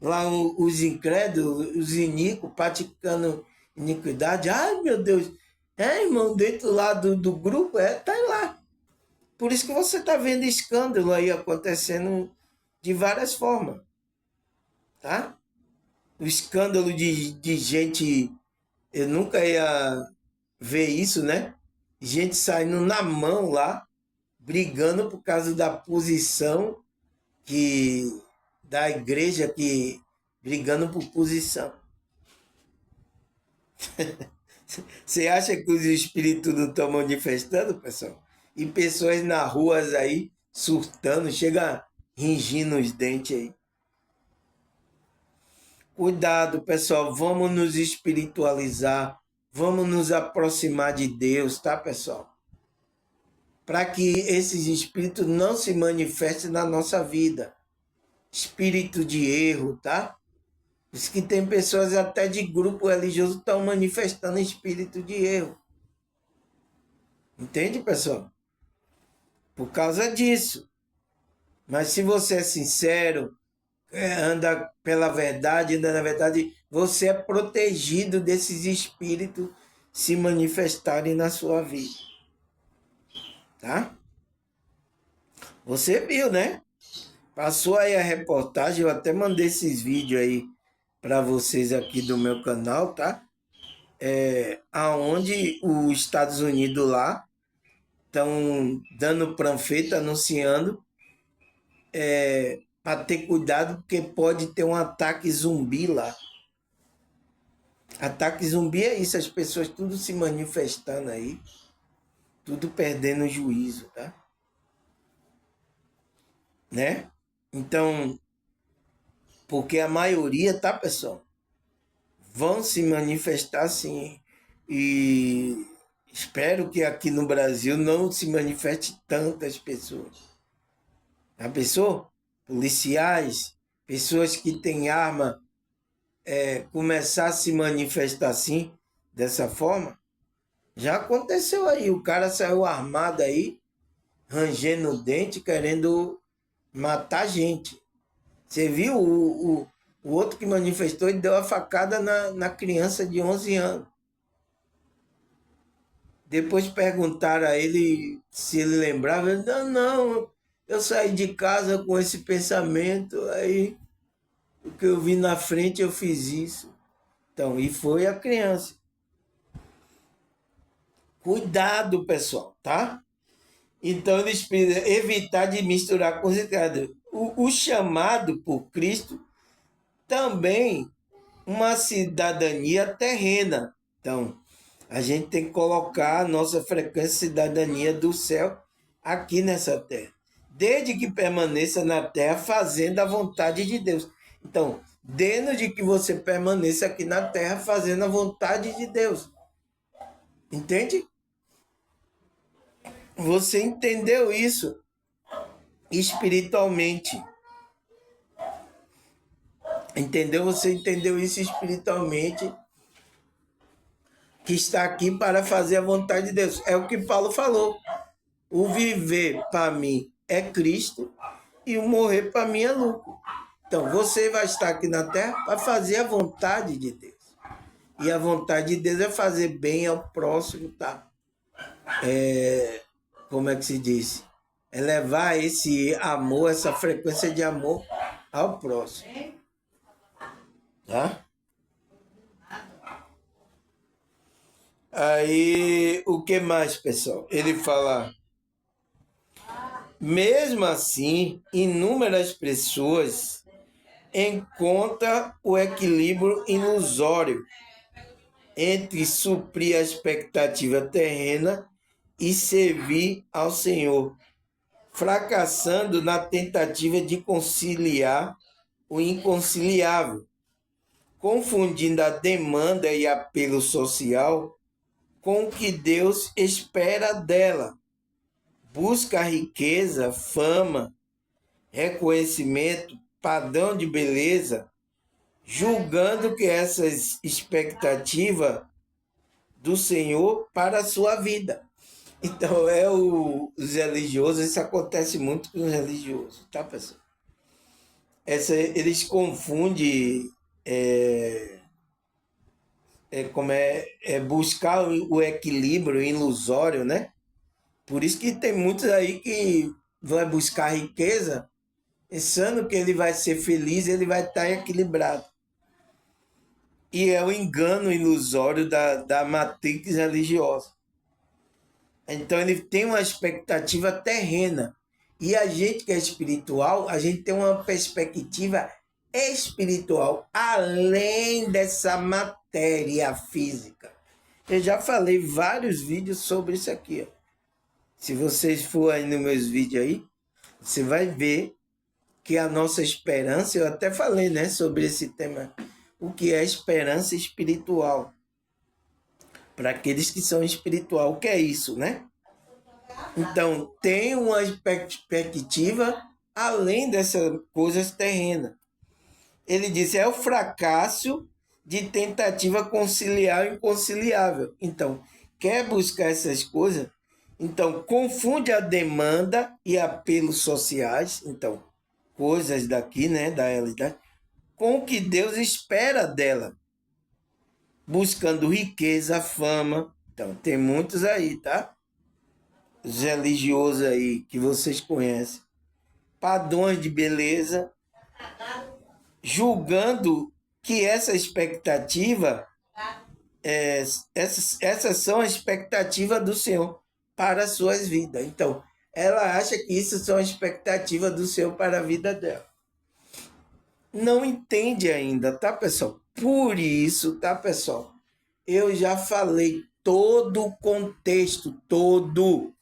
Lá os incrédulos, os iníquos, praticando iniquidade. Ai, meu Deus. Irmão, dentro lá do grupo, tá lá. Por isso que você está vendo escândalo aí acontecendo de várias formas, tá? O escândalo de gente, eu nunca ia ver isso, né? Gente saindo na mão lá, brigando por causa da posição que da igreja, que brigando por posição. Você acha que os espíritos não estão manifestando, pessoal? E pessoas na ruas aí surtando, chega ringindo os dentes aí. Cuidado, pessoal, vamos nos espiritualizar, vamos nos aproximar de Deus, tá, pessoal? Para que esses espíritos não se manifestem na nossa vida. Espírito de erro, tá? Diz que tem pessoas até de grupo religioso que estão manifestando espírito de erro. Entende, pessoal? Por causa disso. Mas se você é sincero, anda pela verdade, anda na verdade, você é protegido desses espíritos se manifestarem na sua vida. Tá? Você viu, né? Passou aí a reportagem, eu até mandei esses vídeos aí para vocês aqui do meu canal, tá? Aonde os Estados Unidos lá estão dando panfleto anunciando para ter cuidado porque pode ter um ataque zumbi lá. Ataque zumbi é isso, as pessoas tudo se manifestando aí, tudo perdendo o juízo, tá? Né? Então, porque a maioria, tá, pessoal? Vão se manifestar sim. E espero que aqui no Brasil não se manifeste tantas pessoas. Já pensou? Policiais, pessoas que têm arma, começar a se manifestar assim, dessa forma? Já aconteceu aí, o cara saiu armado aí, rangendo o dente, querendo matar gente. Você viu o outro que manifestou, ele deu a facada na criança de 11 anos. Depois perguntaram a ele se ele lembrava. Ele, não, eu saí de casa com esse pensamento, aí o que eu vi na frente eu fiz isso. Então, e foi a criança. Cuidado, pessoal, tá? Então, eles precisam evitar de misturar com os incrédulos. O chamado por Cristo também uma cidadania terrena. Então, a gente tem que colocar a nossa frequência cidadania do céu aqui nessa terra. Desde que permaneça na terra fazendo a vontade de Deus. Então, desde de que você permaneça aqui na terra fazendo a vontade de Deus. Entende? Você entendeu isso espiritualmente. Entendeu? Você entendeu isso espiritualmente, que está aqui para fazer a vontade de Deus. É o que Paulo falou. O viver para mim é Cristo e o morrer para mim é lucro. Então, você vai estar aqui na terra para fazer a vontade de Deus. E a vontade de Deus é fazer bem ao próximo, tá? Como é que se diz? É levar esse amor, essa frequência de amor ao próximo. tá? Aí, o que mais, pessoal? Ele fala, mesmo assim, inúmeras pessoas encontram o equilíbrio ilusório entre suprir a expectativa terrena e servir ao Senhor, fracassando na tentativa de conciliar o inconciliável, confundindo a demanda e apelo social com o que Deus espera dela. Busca riqueza, fama, reconhecimento, padrão de beleza, julgando que essas expectativas do Senhor para a sua vida. Então, os religiosos, isso acontece muito com os religiosos, tá, pessoal? Eles confundem buscar o equilíbrio ilusório, né? Por isso que tem muitos aí que vão buscar riqueza, pensando que ele vai ser feliz, ele vai estar equilibrado. E é o engano ilusório da matrix religiosa. Então ele tem uma expectativa terrena. E a gente que é espiritual, a gente tem uma perspectiva espiritual, além dessa matéria física. Eu já falei vários vídeos sobre isso aqui. Ó. Se vocês forem aí nos meus vídeos aí, você vai ver que a nossa esperança, eu até falei, né, sobre esse tema, o que é esperança espiritual. Para aqueles que são espiritual, o que é isso, né? Então, tem uma perspectiva além dessas coisas terrenas. Ele disse, é o fracasso de tentativa conciliar o inconciliável. Então, quer buscar essas coisas? Então, confunde a demanda e apelos sociais, então, coisas daqui, né, da realidade, com o que Deus espera dela, buscando riqueza, fama. Então, tem muitos aí, tá? Os religiosos aí que vocês conhecem, padrões de beleza, julgando que essa expectativa, essas são as expectativas do Senhor para as suas vidas. Então, ela acha que isso são as expectativas do Senhor para a vida dela. Não entende ainda, tá, pessoal? Por isso, tá, pessoal? Eu já falei todo o contexto, todo.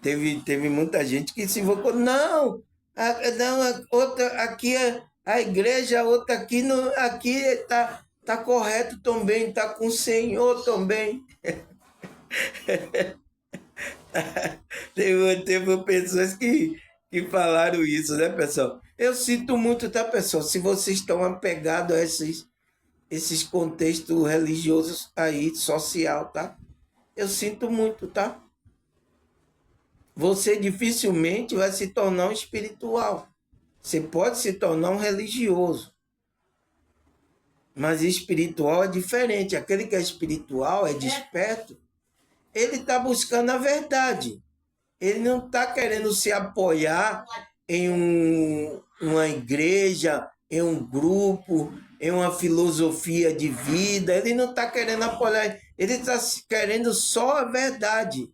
Teve muita gente que se invocou. Não, outra, aqui a igreja, outra aqui, aqui tá correto também, tá com o Senhor também. Teve pessoas que falaram isso, né, pessoal? Eu sinto muito, tá, pessoal? Se vocês estão apegados a esses contextos religiosos aí, social, tá? Eu sinto muito, tá? Você dificilmente vai se tornar um espiritual. Você pode se tornar um religioso. Mas espiritual é diferente. Aquele que é espiritual, é desperto, ele está buscando a verdade. Ele não está querendo se apoiar em uma igreja, em um grupo, em uma filosofia de vida. Ele não está querendo apoiar. Ele está querendo só a verdade.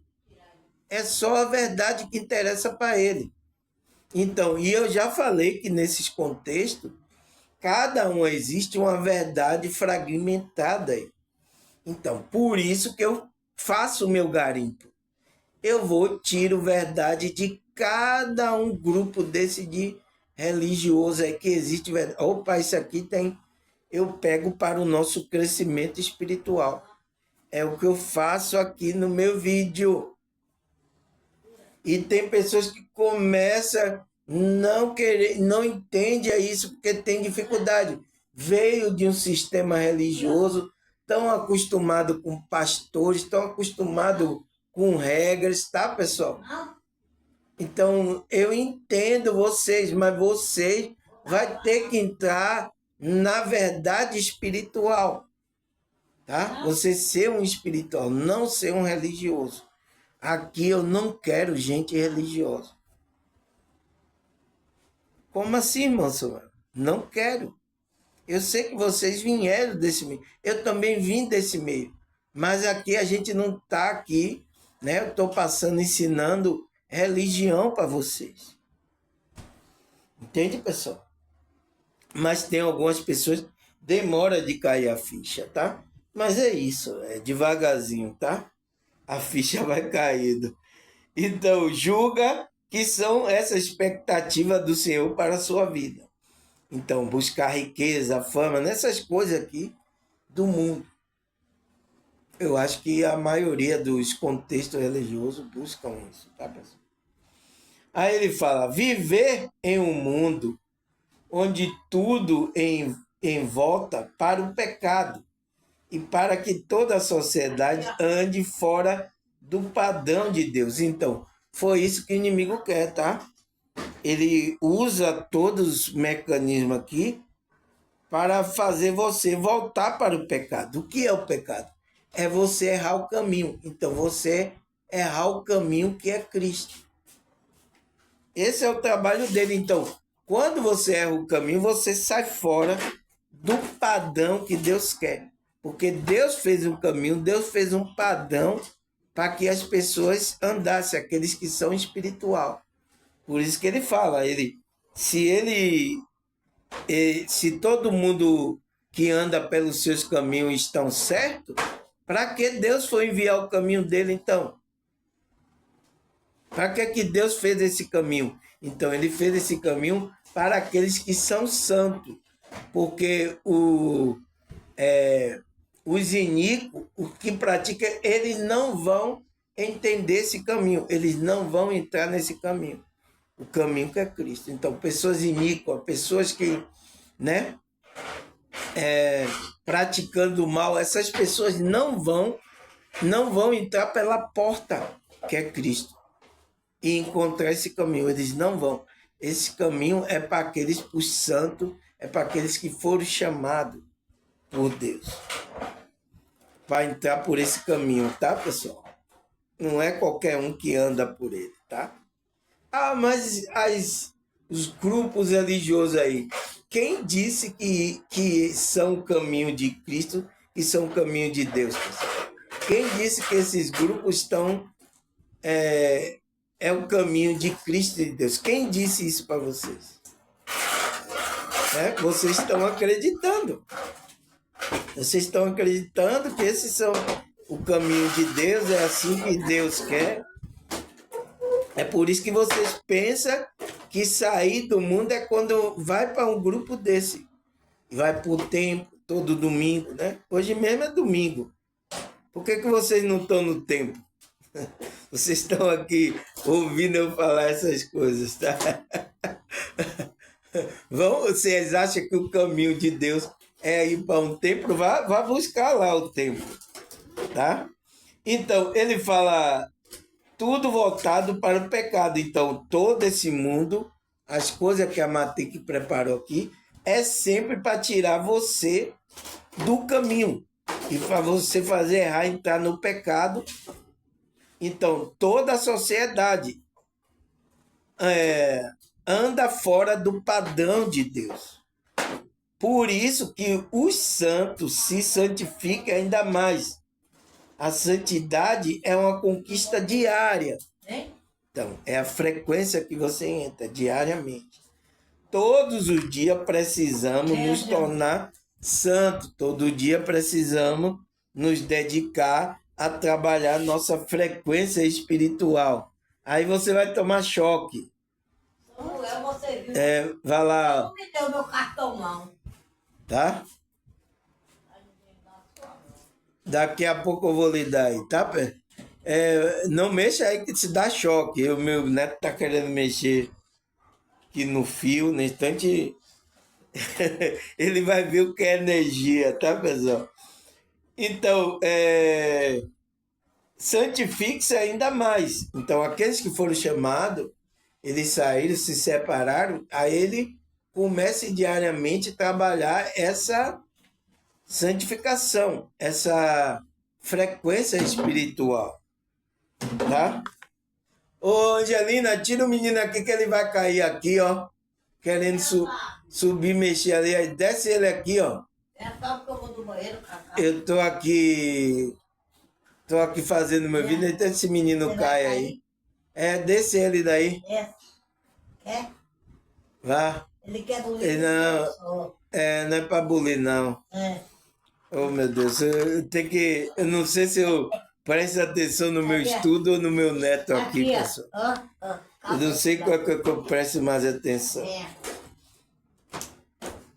É só a verdade que interessa para ele. Então, e eu já falei que nesses contextos, cada um existe uma verdade fragmentada. Então, por isso que eu faço o meu garimpo. Eu tiro verdade de cada um grupo desse de religioso aí que existe. Opa, isso aqui tem. Eu pego para o nosso crescimento espiritual. É o que eu faço aqui no meu vídeo. E tem pessoas que começam não querer, não entende isso porque tem dificuldade. Veio de um sistema religioso, tão acostumado com pastores, tão acostumado com regras, tá, pessoal? Então, eu entendo vocês, mas vocês vai ter que entrar na verdade espiritual, tá? Você ser um espiritual, não ser um religioso. Aqui eu não quero gente religiosa. Como assim, irmão? Não quero. Eu sei que vocês vieram desse meio. Eu também vim desse meio. Mas aqui a gente não está aqui, né? Eu estou passando, ensinando religião para vocês. Entende, pessoal? Mas tem algumas pessoas que demora de cair a ficha, tá? Mas é isso, é devagarzinho, tá? A ficha vai caindo. Então, julga que são essa expectativa do Senhor para a sua vida. Então, buscar riqueza, fama, nessas coisas aqui do mundo. Eu acho que a maioria dos contextos religiosos buscam isso, tá, pessoal? Aí ele fala, viver em um mundo onde tudo em volta para o pecado e para que toda a sociedade ande fora do padrão de Deus. Então, foi isso que o inimigo quer, tá? Ele usa todos os mecanismos aqui para fazer você voltar para o pecado. O que é o pecado? É você errar o caminho. Então, você errar o caminho que é Cristo. Esse é o trabalho dele. Então, quando você erra o caminho, você sai fora do padrão que Deus quer. Porque Deus fez um caminho, Deus fez um padrão para que as pessoas andassem, aqueles que são espiritual. Por isso que ele fala, se todo mundo que anda pelos seus caminhos estão certos, para que Deus foi enviar o caminho dele então? Para que Deus fez esse caminho? Então, ele fez esse caminho para aqueles que são santos, porque os iníquos, os que praticam, eles não vão entender esse caminho, eles não vão entrar nesse caminho, o caminho que é Cristo. Então, pessoas iníquas, pessoas que, né, praticando mal, essas pessoas não vão entrar pela porta que é Cristo e encontrar esse caminho. Eles não vão. Esse caminho é para aqueles, os santos, é para aqueles que foram chamados por Deus para entrar por esse caminho, tá, pessoal? Não é qualquer um que anda por ele, tá? Ah, mas os grupos religiosos aí, quem disse que são o caminho de Cristo e são o caminho de Deus, pessoal? Quem disse que esses grupos estão é o caminho de Cristo e de Deus? Quem disse isso para vocês? Vocês estão acreditando. Vocês estão acreditando que esses são o caminho de Deus, é assim que Deus quer. É por isso que vocês pensam que sair do mundo é quando vai para um grupo desse. Vai por tempo, todo domingo, né? Hoje mesmo é domingo. Por que vocês não estão no tempo? Vocês estão aqui ouvindo eu falar essas coisas, tá? Vocês acham que o caminho de Deus é ir para um templo? Vá buscar lá o templo, tá? Então, ele fala tudo voltado para o pecado. Então, todo esse mundo, as coisas que a Matic preparou aqui, é sempre para tirar você do caminho e para você fazer errar, entrar no pecado. Então, toda a sociedade anda fora do padrão de Deus. Por isso que os santos se santificam ainda mais. A santidade é uma conquista diária. Então, é a frequência que você entra diariamente. Todos os dias precisamos nos tornar santos. Todo dia precisamos nos dedicar a trabalhar nossa frequência espiritual. Aí você vai tomar choque. Vai lá. Não me deu meu cartão. Tá? Daqui a pouco eu vou lhe dar aí, tá? Não mexa aí que se dá choque. O meu neto tá querendo mexer aqui no fio, no instante ele vai ver o que é energia, tá, pessoal? Então, santifique-se ainda mais. Então, aqueles que foram chamados, eles saíram, se separaram, aí ele comece diariamente a trabalhar essa santificação, essa frequência espiritual, tá? Ô, Angelina, tira o menino aqui que ele vai cair aqui, ó. querendo subir, mexer ali. Aí desce ele aqui, ó. É só porque eu vou do banheiro, Cacá. Eu tô aqui fazendo meu vídeo, então esse menino Você cai vai aí. Desce ele daí. É. Quer? Vá. Ele quer do Ele não, não é pra bulir, não. É. Oh, meu Deus, eu não sei se eu presto atenção no meu estudo ou no meu neto aqui, Aqui, pessoal. ó. Eu não sei qual que eu presto mais atenção.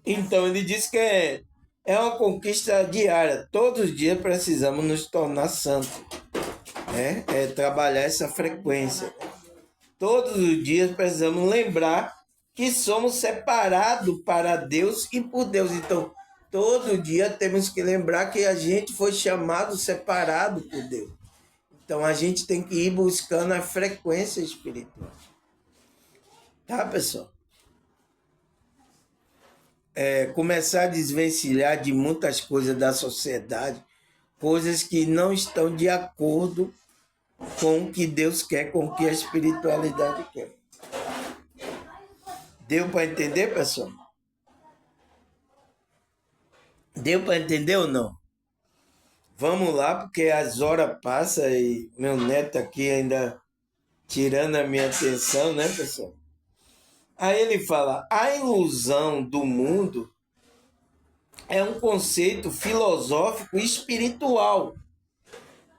Então, ele diz que é uma conquista diária. Todos os dias precisamos nos tornar santos. É trabalhar essa frequência. Todos os dias precisamos lembrar que somos separados para Deus e por Deus. Então, todo dia temos que lembrar que a gente foi chamado separado por Deus. Então, a gente tem que ir buscando a frequência espiritual. Tá, pessoal? Começar a desvencilhar de muitas coisas da sociedade, coisas que não estão de acordo com o que Deus quer, com o que a espiritualidade quer. Deu para entender, pessoal? Deu para entender ou não? Vamos lá, porque as horas passam e meu neto aqui ainda tirando a minha atenção, né, pessoal? Aí ele fala, a ilusão do mundo é um conceito filosófico e espiritual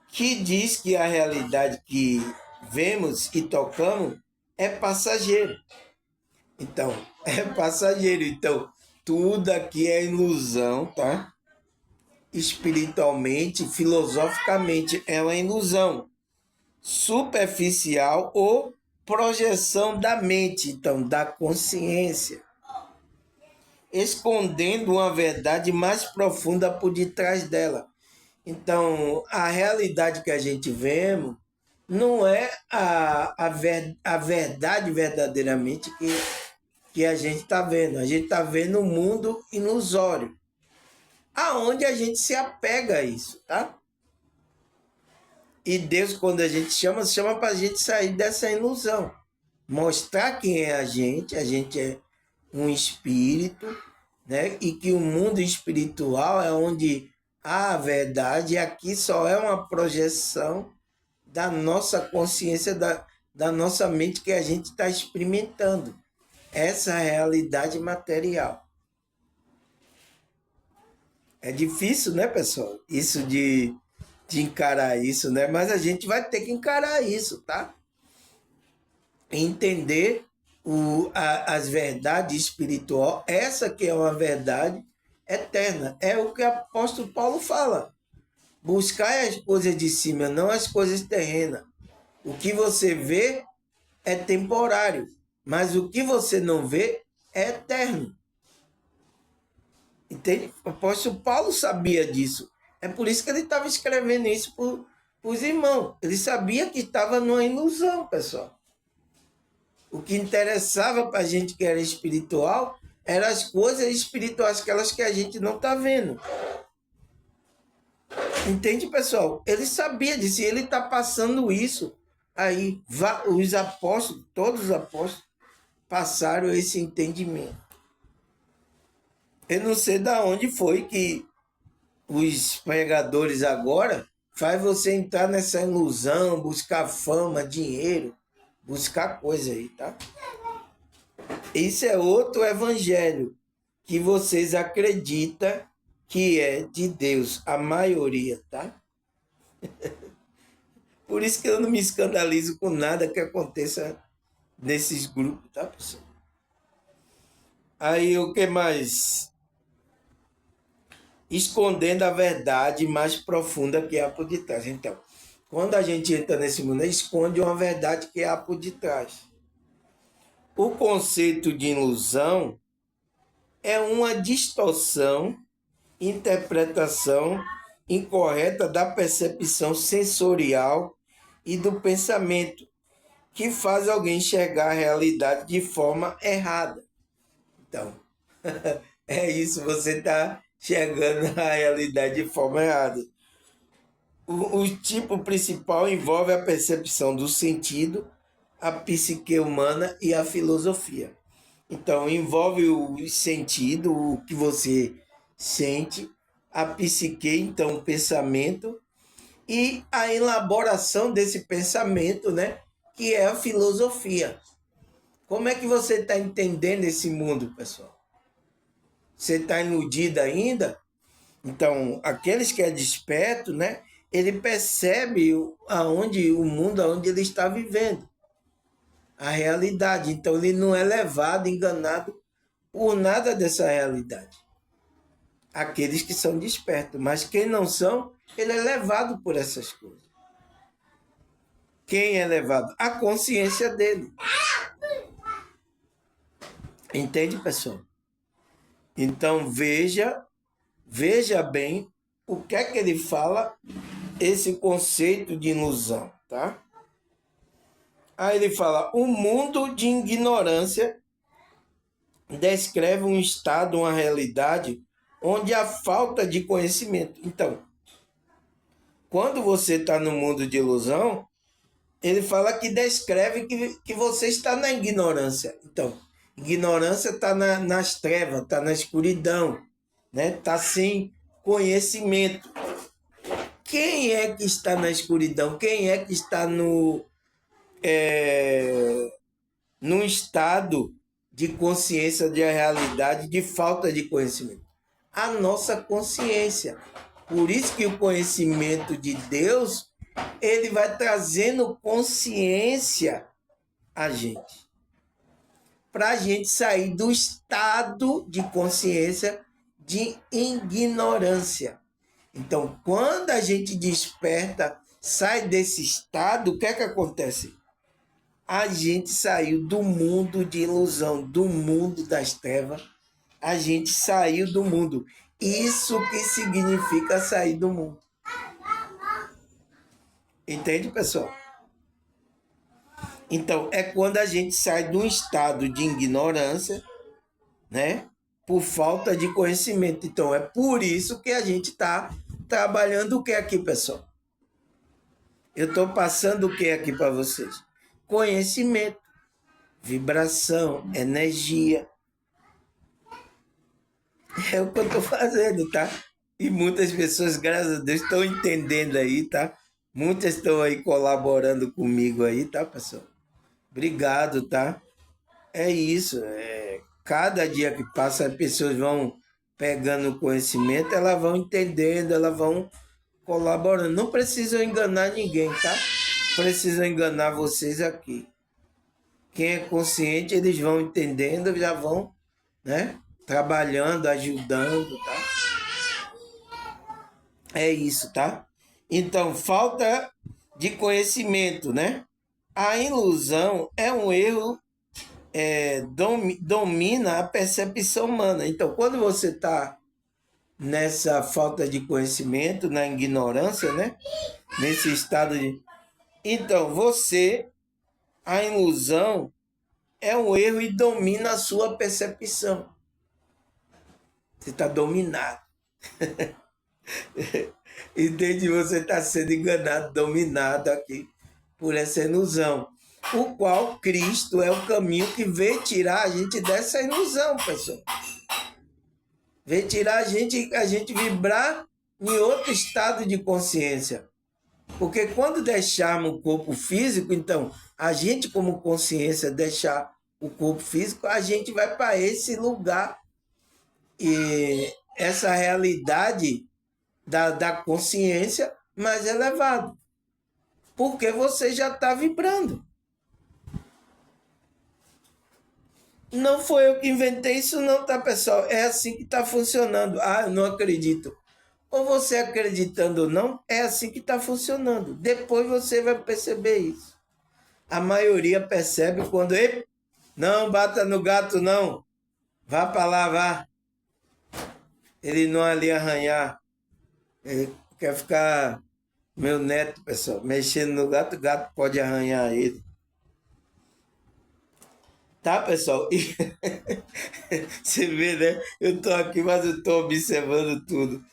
que diz que a realidade que vemos e tocamos é passageiro. Então, é passageiro. Então, tudo aqui é ilusão, tá? Espiritualmente, filosoficamente, é uma ilusão superficial ou projeção da mente, então, da consciência, escondendo uma verdade mais profunda por detrás dela. Então, a realidade que a gente vemos não é a verdade verdadeiramente que a gente está vendo. A gente está vendo um mundo ilusório, aonde a gente se apega a isso, tá? E Deus, quando a gente chama para a gente sair dessa ilusão. Mostrar quem é a gente é um espírito, né? E que o mundo espiritual é onde há a verdade, e aqui só é uma projeção da nossa consciência, da nossa mente que a gente está experimentando. Essa realidade material. É difícil, né, pessoal? Isso de encarar isso, né? Mas a gente vai ter que encarar isso, tá? Entender as verdades espirituais, essa que é uma verdade eterna. É o que o apóstolo Paulo fala. Buscar as coisas de cima, não as coisas terrenas. O que você vê é temporário, mas o que você não vê é eterno. Entende? O apóstolo Paulo sabia disso. É por isso que ele estava escrevendo isso para os irmãos. Ele sabia que estava numa ilusão, pessoal. O que interessava para a gente que era espiritual eram as coisas espirituais, aquelas que a gente não está vendo. Entende, pessoal? Ele sabia disso e ele está passando isso. Aí, os apóstolos, todos os apóstolos, passaram esse entendimento. Eu não sei de onde foi que os pregadores agora faz você entrar nessa ilusão, buscar fama, dinheiro, buscar coisa aí, tá? Isso é outro evangelho que vocês acreditam que é de Deus, a maioria, tá? Por isso que eu não me escandalizo com nada que aconteça nesses grupos, tá, pessoal? Aí, o que mais? Escondendo a verdade mais profunda que há por detrás. Então, quando a gente entra nesse mundo, esconde uma verdade que há por detrás. O conceito de ilusão é uma distorção, interpretação incorreta da percepção sensorial e do pensamento, que faz alguém enxergar a realidade de forma errada. Então, é isso, você está enxergando a realidade de forma errada. O tipo principal envolve a percepção do sentido, a psique humana e a filosofia. Então, envolve o sentido, o que você sente, a psique, então, o pensamento, e a elaboração desse pensamento, né? Que é a filosofia. Como é que você está entendendo esse mundo, pessoal? Você está iludido ainda? Então, aqueles que é desperto, né? Ele percebe aonde o mundo, aonde ele está vivendo, a realidade. Então, ele não é levado, enganado por nada dessa realidade. Aqueles que são despertos, mas quem não são, ele é levado por essas coisas. Quem é levado? A consciência dele. Entende, pessoal? Então, veja bem o que é que ele fala, esse conceito de ilusão, tá? Aí ele fala, o mundo de ignorância descreve um estado, uma realidade, onde há falta de conhecimento. Então, quando você está no mundo de ilusão, ele fala que descreve que você está na ignorância. Então, ignorância está nas trevas, está na escuridão, né? Está sem conhecimento. Quem é que está na escuridão? Quem é que está num estado de consciência de realidade, de falta de conhecimento? A nossa consciência. Por isso que o conhecimento de Deus, ele vai trazendo consciência a gente. Para a gente sair do estado de consciência de ignorância. Então, quando a gente desperta, sai desse estado, o que é que acontece? A gente saiu do mundo de ilusão, do mundo das trevas. A gente saiu do mundo. Isso que significa sair do mundo. Entende, pessoal? Então, é quando a gente sai de um estado de ignorância, né? Por falta de conhecimento. Então, é por isso que a gente está trabalhando o que aqui, pessoal? Eu estou passando o que aqui para vocês? Conhecimento, vibração, energia. É o que eu estou fazendo, tá? E muitas pessoas, graças a Deus, estão entendendo aí, tá? Muitas estão aí colaborando comigo aí, tá, pessoal? Obrigado, tá? É isso. Cada dia que passa, as pessoas vão pegando conhecimento, elas vão entendendo, elas vão colaborando. Não precisam enganar ninguém, tá? Precisam enganar vocês aqui. Quem é consciente, eles vão entendendo, já vão, né? Trabalhando, ajudando, tá? É isso, tá? Então, falta de conhecimento, né? A ilusão é um erro, domina a percepção humana. Então, quando você está nessa falta de conhecimento, na ignorância, né? Nesse estado de... Então, a ilusão é um erro e domina a sua percepção. Você está dominado. Entende? Você está sendo enganado, dominado aqui por essa ilusão. O qual Cristo é o caminho que vem tirar a gente dessa ilusão, pessoal. Vem tirar a gente vibrar em outro estado de consciência. Porque quando deixarmos o corpo físico, então, a gente como consciência deixar o corpo físico, a gente vai para esse lugar. E essa realidade da consciência mais elevada. Porque você já está vibrando. Não foi eu que inventei isso não, tá, pessoal? É assim que está funcionando. Ah, eu não acredito. Ou você acreditando ou não, é assim que está funcionando. Depois você vai perceber isso. A maioria percebe quando... Ei, não bata no gato, não. Vá para lá, vá. Ele não ali arranhar. Ele quer ficar... Meu neto, pessoal, mexendo no gato, o gato pode arranhar ele. Tá, pessoal? E você vê, né? Eu tô aqui, mas eu tô observando tudo.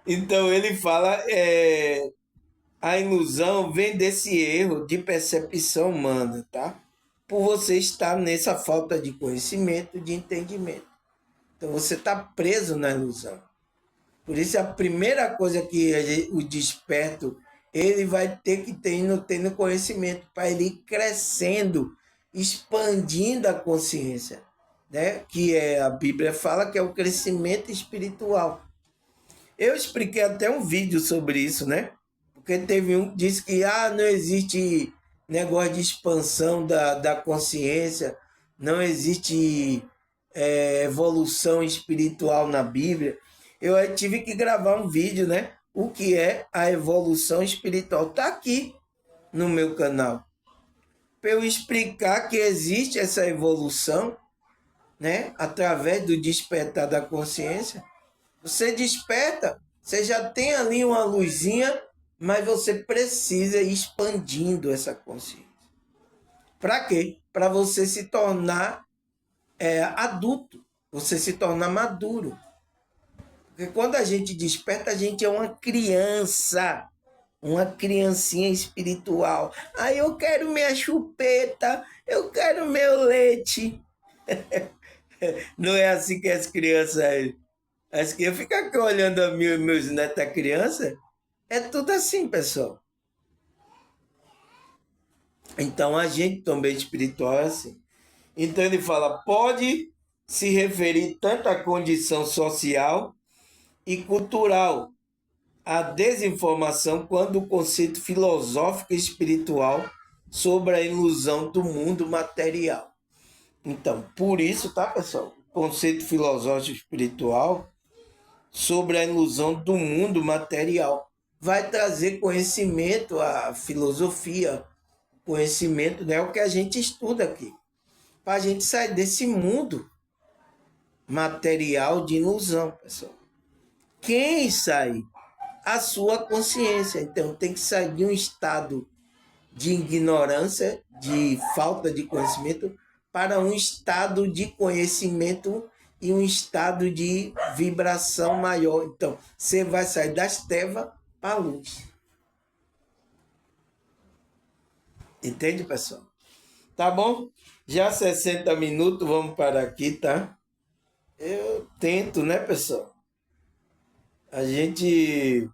Então ele fala, a ilusão vem desse erro de percepção humana, tá? por você estar nessa falta de conhecimento, de entendimento. Então você está preso na ilusão. Por isso a primeira coisa que o desperto, ele vai ter que ter tendo conhecimento, para ele ir crescendo, expandindo a consciência, né? Que a Bíblia fala que é o crescimento espiritual. Eu expliquei até um vídeo sobre isso, né? Porque teve um que disse que não existe negócio de expansão da consciência, não existe evolução espiritual na Bíblia. Eu tive que gravar um vídeo, né? O que é a evolução espiritual? Está aqui no meu canal. Para eu explicar que existe essa evolução, né? Através do despertar da consciência. Você desperta, você já tem ali uma luzinha, mas você precisa ir expandindo essa consciência. Para quê? Para você se tornar adulto, você se tornar maduro. Porque quando a gente desperta, a gente é uma criança, uma criancinha espiritual. Aí eu quero minha chupeta, eu quero meu leite. Não é assim que as crianças... As crianças ficam aqui olhando a meus netos criança. É tudo assim, pessoal. Então a gente também espiritual é assim. Então ele fala, pode se referir tanto à condição social e cultural, à desinformação, quanto o conceito filosófico e espiritual sobre a ilusão do mundo material. Então, por isso, tá, pessoal? O conceito filosófico e espiritual sobre a ilusão do mundo material vai trazer conhecimento à filosofia, conhecimento, né? O que a gente estuda aqui, para a gente sair desse mundo material de ilusão, pessoal. Quem sai? A sua consciência. Então tem que sair de um estado de ignorância, de falta de conhecimento, para um estado de conhecimento e um estado de vibração maior. Então você vai sair das trevas para a luz. Entende, pessoal? Tá bom? Já 60 minutos, vamos parar aqui, tá? Eu tento, né, pessoal? A gente,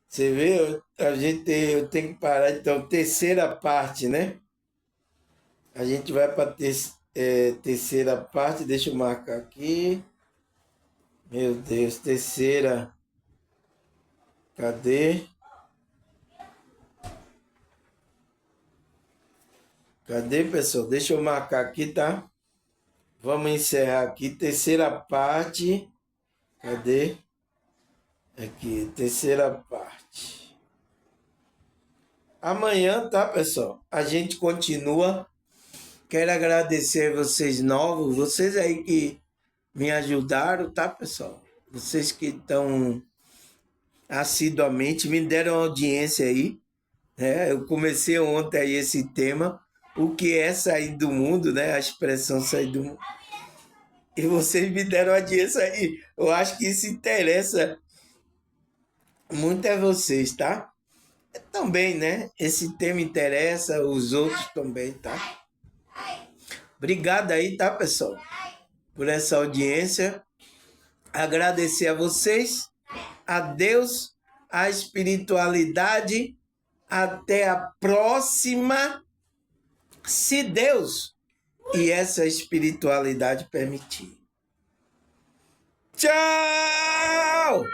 você vê, eu tenho que parar, então, terceira parte, né? A gente vai para terceira parte, deixa eu marcar aqui. Meu Deus, terceira. Cadê? Cadê, pessoal? Deixa eu marcar aqui, tá? Vamos encerrar aqui, terceira parte. Cadê? Aqui, terceira parte. Amanhã, tá, pessoal? A gente continua. Quero agradecer vocês novos, vocês aí que me ajudaram, tá, pessoal? Vocês que estão assiduamente, me deram audiência aí, né? Eu comecei ontem aí esse tema, o que é sair do mundo, né? A expressão sair do mundo. E vocês me deram audiência aí. Eu acho que isso interessa muito a vocês, tá? Também, né? Esse tema interessa, os outros também, tá? Obrigado aí, tá, pessoal? Por essa audiência. Agradecer a vocês, a Deus, a espiritualidade. Até a próxima, se Deus e essa espiritualidade permitir. Tchau!